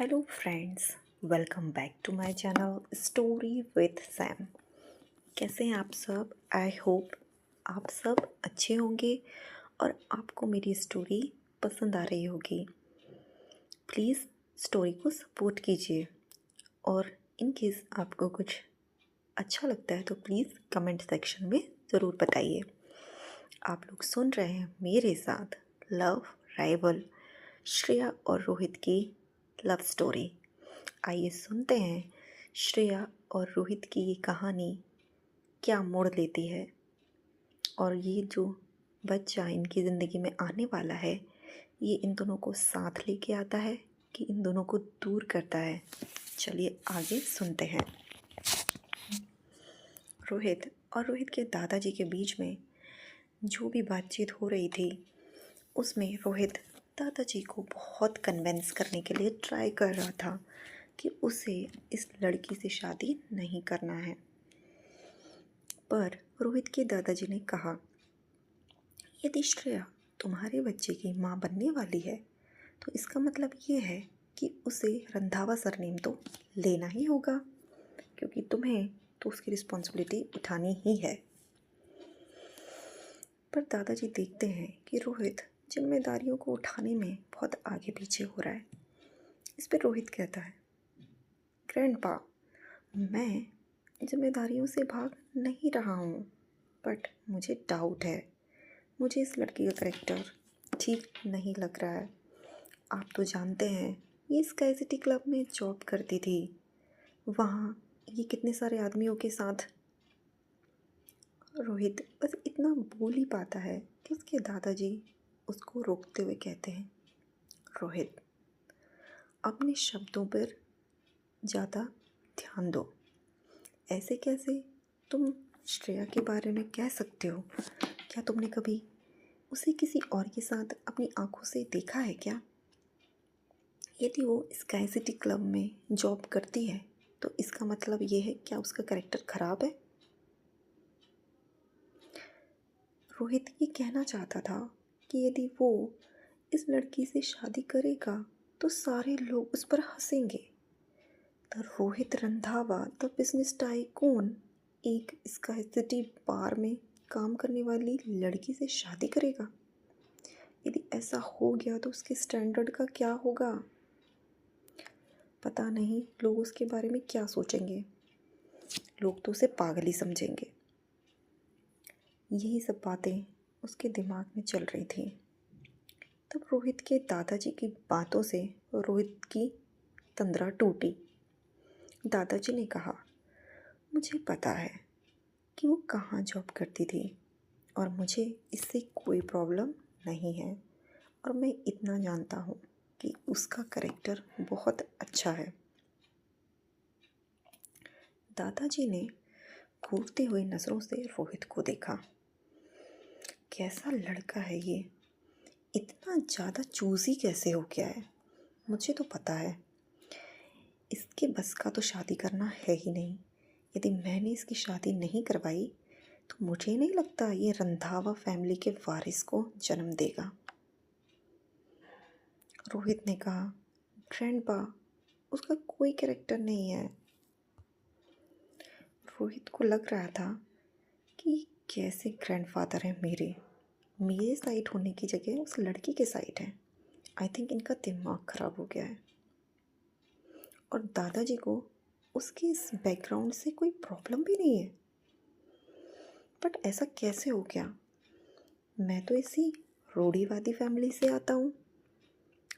Hello friends, welcome back to my channel story with Sam. कैसे हैं आप सब? आई होप आप सब अच्छे होंगे और आपको मेरी स्टोरी पसंद आ रही होगी। प्लीज़ स्टोरी को सपोर्ट कीजिए और इन केस आपको कुछ अच्छा लगता है तो प्लीज़ कमेंट सेक्शन में ज़रूर बताइए। आप लोग सुन रहे हैं मेरे साथ लव राइवल श्रेया और रोहित की लव स्टोरी। आइए सुनते हैं श्रेया और रोहित की ये कहानी क्या मोड़ लेती है और ये जो बच्चा इनकी ज़िंदगी में आने वाला है ये इन दोनों को साथ लेके आता है कि इन दोनों को दूर करता है। चलिए आगे सुनते हैं। रोहित और रोहित के दादाजी के बीच में जो भी बातचीत हो रही थी उसमें रोहित दादाजी को बहुत कन्विंस करने के लिए ट्राई कर रहा था कि उसे इस लड़की से शादी नहीं करना है। पर रोहित के दादाजी ने कहा, यदि श्रेया तुम्हारे बच्चे की माँ बनने वाली है तो इसका मतलब ये है कि उसे रंधावा सरनेम तो लेना ही होगा, क्योंकि तुम्हें तो उसकी रिस्पॉन्सिबिलिटी उठानी ही है। पर दादाजी देखते हैं कि रोहित जिम्मेदारियों को उठाने में बहुत आगे पीछे हो रहा है। इस पर रोहित कहता है, ग्रैंडपा, मैं जिम्मेदारियों से भाग नहीं रहा हूँ, बट मुझे डाउट है। मुझे इस लड़की का करेक्टर ठीक नहीं लग रहा है। आप तो जानते हैं ये स्काई सिटी क्लब में जॉब करती थी, वहाँ ये कितने सारे आदमियों के साथ। रोहित बस इतना बोल ही पाता है कि उसके दादाजी उसको रोकते हुए कहते हैं, रोहित अपने शब्दों पर ज़्यादा ध्यान दो। ऐसे कैसे तुम श्रेया के बारे में कह सकते हो? क्या तुमने कभी उसे किसी और के साथ अपनी आंखों से देखा है क्या? यदि वो स्काई सिटी क्लब में जॉब करती है तो इसका मतलब ये है क्या उसका कैरेक्टर ख़राब है? रोहित ये कहना चाहता था कि यदि वो इस लड़की से शादी करेगा तो सारे लोग उस पर हंसेंगे। The Rohit Randhawa the business tycoon एक स्काई सिटी बार में काम करने वाली लड़की से शादी करेगा। यदि ऐसा हो गया तो उसके स्टैंडर्ड का क्या होगा? पता नहीं लोग उसके बारे में क्या सोचेंगे। लोग तो उसे पागल ही समझेंगे। यही सब बातें उसके दिमाग में चल रही थी। तब रोहित के दादाजी की बातों से रोहित की तंद्रा टूटी। दादाजी ने कहा, मुझे पता है कि वो कहाँ जॉब करती थी और मुझे इससे कोई प्रॉब्लम नहीं है, और मैं इतना जानता हूँ कि उसका कैरेक्टर बहुत अच्छा है। दादाजी ने घूरते हुए नज़रों से रोहित को देखा। कैसा लड़का है ये, इतना ज़्यादा चूज़ी कैसे हो गया है? मुझे तो पता है इसके बस का तो शादी करना है ही नहीं। यदि मैंने इसकी शादी नहीं करवाई तो मुझे नहीं लगता ये रंधावा फैमिली के वारिस को जन्म देगा। रोहित ने कहा, ग्रैंडपा, उसका कोई कैरेक्टर नहीं है। रोहित को लग रहा था कि कैसे ग्रैंडफादर है मेरे साइड होने की जगह उस लड़की के साइड है। आई थिंक इनका दिमाग ख़राब हो गया है और दादाजी को उसके इस बैकग्राउंड से कोई प्रॉब्लम भी नहीं है। बट ऐसा कैसे हो गया? मैं तो इसी रूढ़िवादी फैमिली से आता हूँ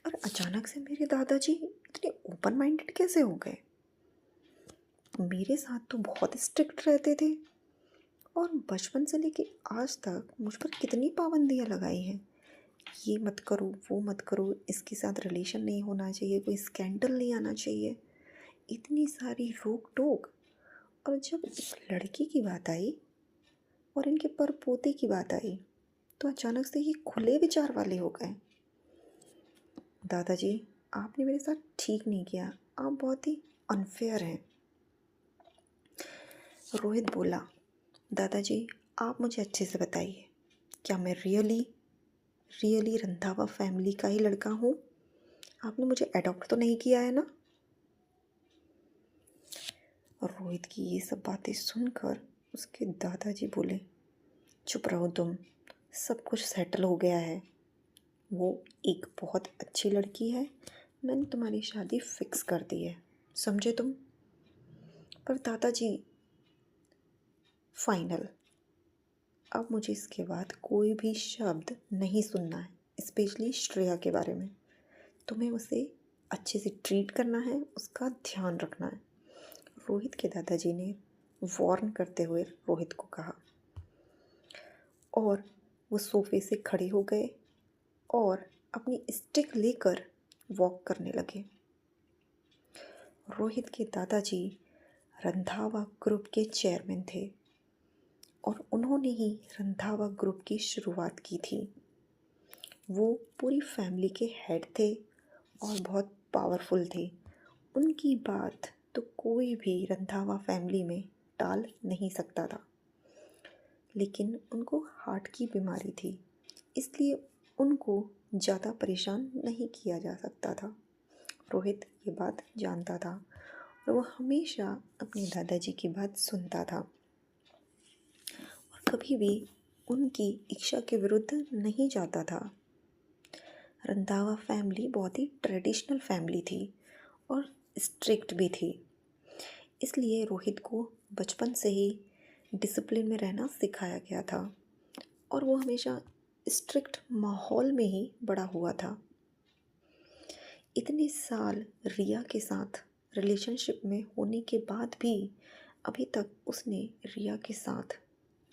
और अचानक से मेरे दादाजी इतने ओपन माइंडेड कैसे हो गए? मेरे साथ तो बहुत स्ट्रिक्ट रहते थे और बचपन से लेके आज तक मुझ पर कितनी पाबंदियाँ लगाई हैं। ये मत करो, वो मत करो, इसके साथ रिलेशन नहीं होना चाहिए, कोई स्कैंडल नहीं आना चाहिए, इतनी सारी रोक टोक। और जब इस लड़की की बात आई और इनके पर पोते की बात आई तो अचानक से ये खुले विचार वाले हो गए। दादाजी, आपने मेरे साथ ठीक नहीं किया, आप बहुत ही अनफेयर हैं। रोहित बोला, दादाजी आप मुझे अच्छे से बताइए, क्या मैं रियली रंधावा फैमिली का ही लड़का हूँ? आपने मुझे अडॉप्ट तो नहीं किया है ना? और रोहित की ये सब बातें सुनकर उसके दादाजी बोले, चुप रहो तुम, सब कुछ सेटल हो गया है। वो एक बहुत अच्छी लड़की है, मैंने तुम्हारी शादी फिक्स कर दी है, समझे तुम? पर दादाजी, फाइनल, अब मुझे इसके बाद कोई भी शब्द नहीं सुनना है, स्पेशली श्रेया के बारे में। तुम्हें उसे अच्छे से ट्रीट करना है, उसका ध्यान रखना है। रोहित के दादाजी ने वार्न करते हुए रोहित को कहा, और वो सोफे से खड़े हो गए और अपनी स्टिक लेकर वॉक करने लगे। रोहित के दादाजी रंधावा ग्रुप के चेयरमैन थे और उन्होंने ही रंधावा ग्रुप की शुरुआत की थी। वो पूरी फैमिली के हेड थे और बहुत पावरफुल थे। उनकी बात तो कोई भी रंधावा फैमिली में टाल नहीं सकता था। लेकिन उनको हार्ट की बीमारी थी, इसलिए उनको ज़्यादा परेशान नहीं किया जा सकता था। रोहित ये बात जानता था और वो हमेशा अपने दादाजी की बात सुनता था और कभी भी उनकी इच्छा के विरुद्ध नहीं जाता था। रंधावा फैमिली बहुत ही ट्रेडिशनल फैमिली थी और स्ट्रिक्ट भी थी, इसलिए रोहित को बचपन से ही डिसिप्लिन में रहना सिखाया गया था और वो हमेशा स्ट्रिक्ट माहौल में ही बड़ा हुआ था। इतने साल रिया के साथ रिलेशनशिप में होने के बाद भी अभी तक उसने रिया के साथ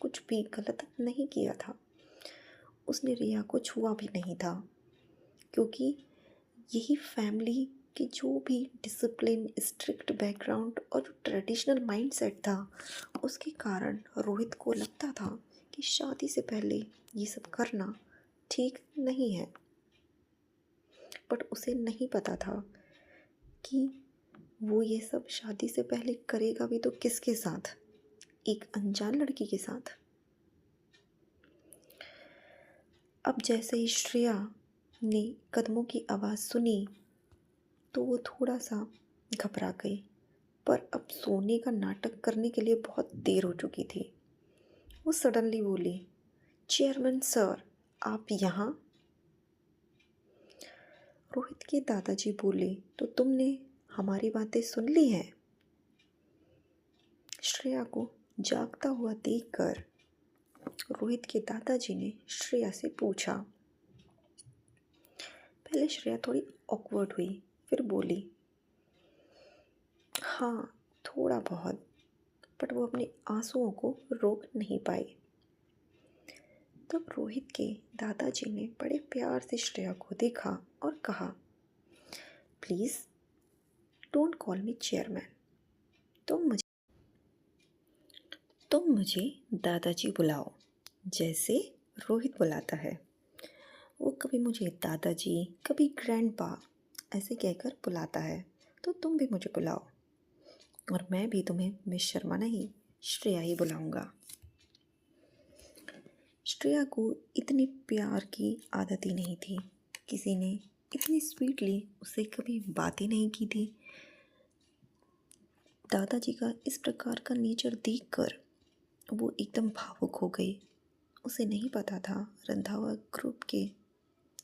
कुछ भी गलत नहीं किया था। उसने रिया को छुआ भी नहीं था, क्योंकि यही फैमिली की जो भी डिसिप्लिन, स्ट्रिक्ट बैकग्राउंड और जो ट्रेडिशनल माइंडसेट था, उसके कारण रोहित को लगता था कि शादी से पहले ये सब करना ठीक नहीं है। बट उसे नहीं पता था कि वो ये सब शादी से पहले करेगा भी तो किसके साथ, एक अनजान लड़की के साथ। अब जैसे ही श्रेया ने कदमों की आवाज़ सुनी तो वो थोड़ा सा घबरा गई, पर अब सोने का नाटक करने के लिए बहुत देर हो चुकी थी। वो सडनली बोली, चेयरमैन सर, आप यहाँ? रोहित के दादाजी बोले, तो तुमने हमारी बातें सुन ली हैं? श्रेया को जागता हुआ देखकर रोहित के दादाजी ने श्रेया से पूछा। पहले श्रेया थोड़ी ऑकवर्ड हुई, फिर बोली, हाँ थोड़ा बहुत, बट वो अपने आंसुओं को रोक नहीं पाई। तब रोहित के दादाजी ने बड़े प्यार से श्रेया को देखा और कहा, please don't call me chairman, तुम मुझे दादाजी बुलाओ, जैसे रोहित बुलाता है। वो कभी मुझे दादाजी, कभी ग्रैंडपा ऐसे कहकर बुलाता है, तो तुम भी मुझे बुलाओ, और मैं भी तुम्हें मिस शर्मा नहीं, श्रेया ही बुलाऊंगा। श्रेया को इतनी प्यार की आदत ही नहीं थी, किसी ने इतनी स्वीटली उससे कभी बात ही नहीं की थी। दादाजी का इस प्रकार का नेचर देखकर वो एकदम भावुक हो गई। उसे नहीं पता था रंधावा ग्रुप के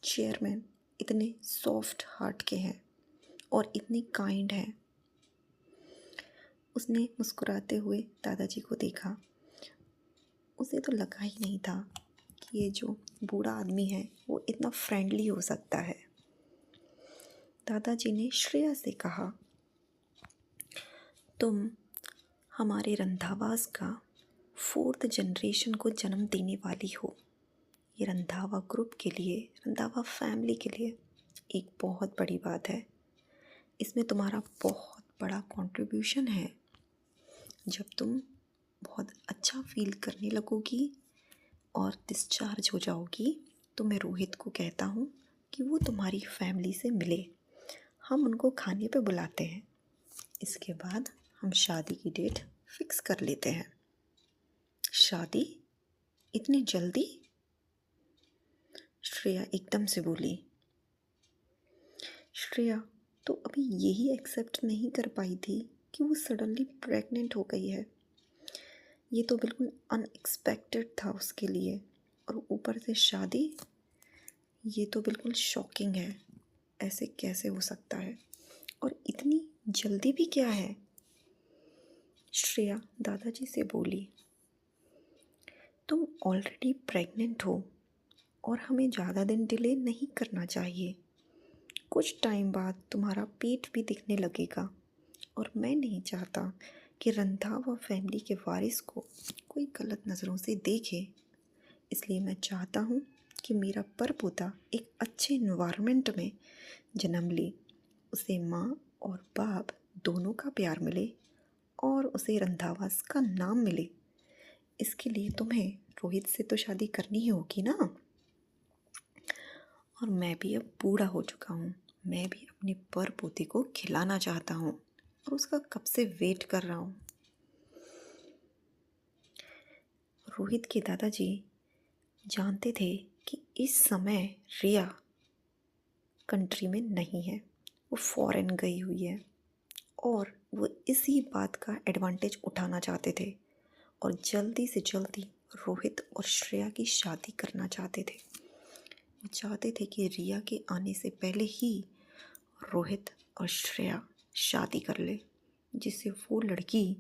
चेयरमैन इतने सॉफ्ट हार्ट के हैं और इतने काइंड हैं। उसने मुस्कुराते हुए दादाजी को देखा। उसे तो लगा ही नहीं था कि ये जो बूढ़ा आदमी है वो इतना फ्रेंडली हो सकता है। दादाजी ने श्रेया से कहा, तुम हमारे रंधावास का 4th जनरेशन को जन्म देने वाली हो। ये रंधावा ग्रुप के लिए, रंधावा फैमिली के लिए एक बहुत बड़ी बात है। इसमें तुम्हारा बहुत बड़ा कंट्रीब्यूशन है। जब तुम बहुत अच्छा फील करने लगोगी और डिस्चार्ज हो जाओगी, तो मैं रोहित को कहता हूँ कि वो तुम्हारी फैमिली से मिले। हम उनको खाने पे बुलाते हैं। इसके बाद हम शादी की डेट फिक्स कर लेते हैं। शादी? इतनी जल्दी? श्रेया एकदम से बोली। श्रेया तो अभी यही एक्सेप्ट नहीं कर पाई थी कि वो सडनली प्रेग्नेंट हो गई है। ये तो बिल्कुल अनएक्सपेक्टेड था उसके लिए, और ऊपर से शादी। ये तो बिल्कुल शॉकिंग है। ऐसे कैसे हो सकता है, और इतनी जल्दी भी क्या है? श्रेया दादाजी से बोली, तुम ऑलरेडी प्रेग्नेंट हो और हमें ज़्यादा दिन डिले नहीं करना चाहिए। कुछ टाइम बाद तुम्हारा पेट भी दिखने लगेगा, और मैं नहीं चाहता कि रंधावा फैमिली के वारिस को कोई गलत नज़रों से देखे। इसलिए मैं चाहता हूँ कि मेरा परपोता एक अच्छे इन्वायरमेंट में जन्म ले, उसे माँ और बाप दोनों का प्यार मिले, और उसे रंधावास का नाम मिले। इसके लिए तुम्हें रोहित से तो शादी करनी ही होगी ना। और मैं भी अब बूढ़ा हो चुका हूँ। मैं भी अपने पर पोते को खिलाना चाहता हूँ, और उसका कब से वेट कर रहा हूँ। रोहित के दादाजी जानते थे कि इस समय रिया कंट्री में नहीं है, वो फॉरेन गई हुई है, और वो इसी बात का एडवांटेज उठाना चाहते थे, और जल्दी से जल्दी रोहित और श्रेया की शादी करना चाहते थे। वो चाहते थे कि रिया के आने से पहले ही रोहित और श्रेया शादी कर ले, जिससे वो लड़की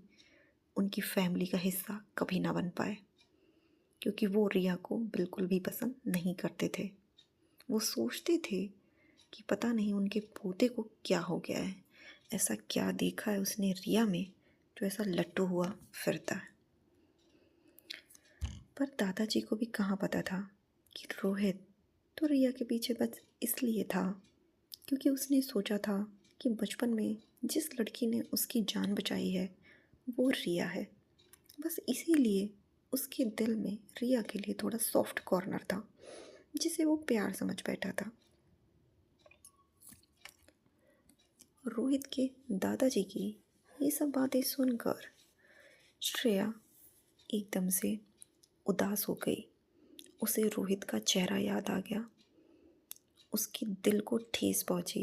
उनकी फैमिली का हिस्सा कभी ना बन पाए, क्योंकि वो रिया को बिल्कुल भी पसंद नहीं करते थे। वो सोचते थे कि पता नहीं उनके पोते को क्या हो गया है, ऐसा क्या देखा है उसने रिया में जो ऐसा लट्टू हुआ फिरता है। पर दादाजी को भी कहाँ पता था कि रोहित तो रिया के पीछे बस इसलिए था क्योंकि उसने सोचा था कि बचपन में जिस लड़की ने उसकी जान बचाई है वो रिया है। बस इसीलिए उसके दिल में रिया के लिए थोड़ा सॉफ्ट कॉर्नर था, जिसे वो प्यार समझ बैठा था। रोहित के दादाजी की ये सब बातें सुनकर श्रेया एकदम से उदास हो गई। उसे रोहित का चेहरा याद आ गया। उसके दिल को ठेस पहुंची।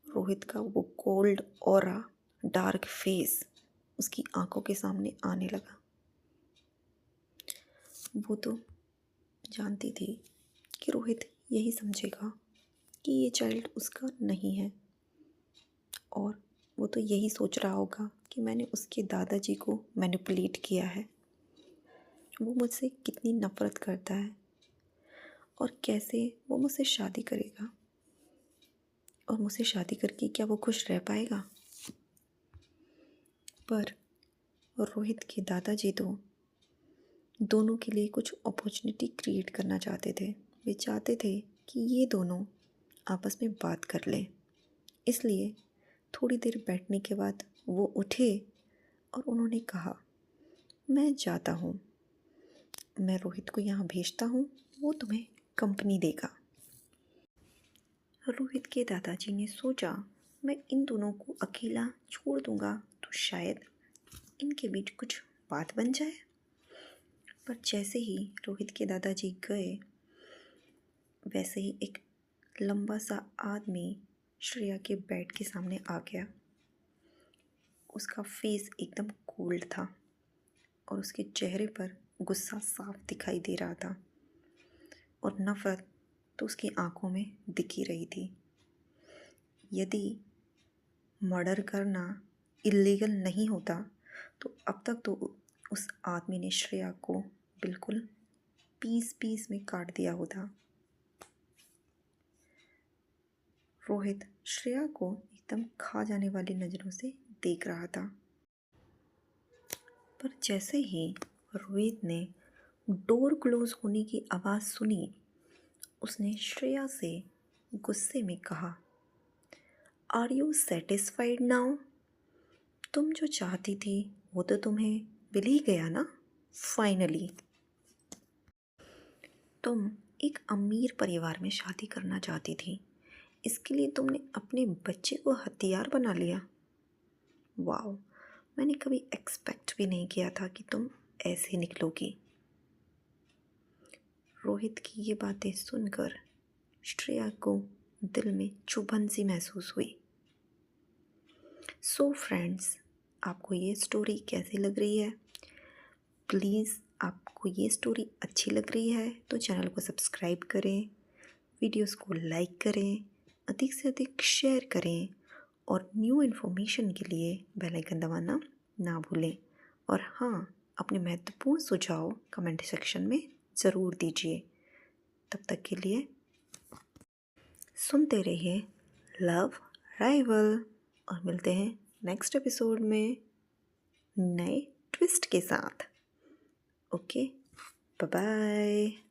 रोहित का वो कोल्ड ऑरा, डार्क फेस उसकी आंखों के सामने आने लगा। वो तो जानती थी कि रोहित यही समझेगा कि ये चाइल्ड उसका नहीं है, और वो तो यही सोच रहा होगा कि मैंने उसके दादाजी को मैनिपुलेट किया है। वो मुझसे कितनी नफ़रत करता है, और कैसे वो मुझसे शादी करेगा, और मुझसे शादी करके क्या वो खुश रह पाएगा। पर रोहित के दादाजी तो दोनों के लिए कुछ अपॉर्चुनिटी क्रिएट करना चाहते थे। वे चाहते थे कि ये दोनों आपस में बात कर लें। इसलिए थोड़ी देर बैठने के बाद वो उठे और उन्होंने कहा, मैं जाता हूँ, मैं रोहित को यहाँ भेजता हूँ, वो तुम्हें कंपनी देगा। रोहित के दादाजी ने सोचा, मैं इन दोनों को अकेला छोड़ दूँगा तो शायद इनके बीच कुछ बात बन जाए। पर जैसे ही रोहित के दादाजी गए, वैसे ही एक लंबा सा आदमी श्रेया के बेड के सामने आ गया। उसका फेस एकदम कोल्ड था, और उसके चेहरे पर गुस्सा साफ दिखाई दे रहा था, और नफ़रत तो उसकी आंखों में दिख ही रही थी। यदि मर्डर करना इलीगल नहीं होता तो अब तक तो उस आदमी ने श्रेया को बिल्कुल पीस पीस में काट दिया होता। रोहित श्रेया को एकदम खा जाने वाली नज़रों से देख रहा था। पर जैसे ही रोहित ने डोर क्लोज होने की आवाज़ सुनी, उसने श्रेया से गुस्से में कहा, आर यू सेटिस्फाइड नाउ? तुम जो चाहती थी वो तो तुम्हें मिल ही गया ना फाइनली। तुम एक अमीर परिवार में शादी करना चाहती थी, इसके लिए तुमने अपने बच्चे को हथियार बना लिया। वाओ, मैंने कभी एक्सपेक्ट भी नहीं किया था कि तुम ऐसे निकलोगी। रोहित की ये बातें सुनकर श्रेया को दिल में चुभन सी महसूस हुई। सो फ्रेंड्स, आपको ये स्टोरी कैसी लग रही है? प्लीज़, आपको ये स्टोरी अच्छी लग रही है तो चैनल को सब्सक्राइब करें, वीडियोस को लाइक करें, अधिक से अधिक शेयर करें और न्यू इन्फॉर्मेशन के लिए बेल आइकन दबाना ना भूलें। और हाँ, अपने महत्वपूर्ण सुझाव कमेंट सेक्शन में ज़रूर दीजिए। तब तक के लिए सुनते रहिए लव राइवल और मिलते हैं नेक्स्ट एपिसोड में नए ट्विस्ट के साथ। Okay, bye bye.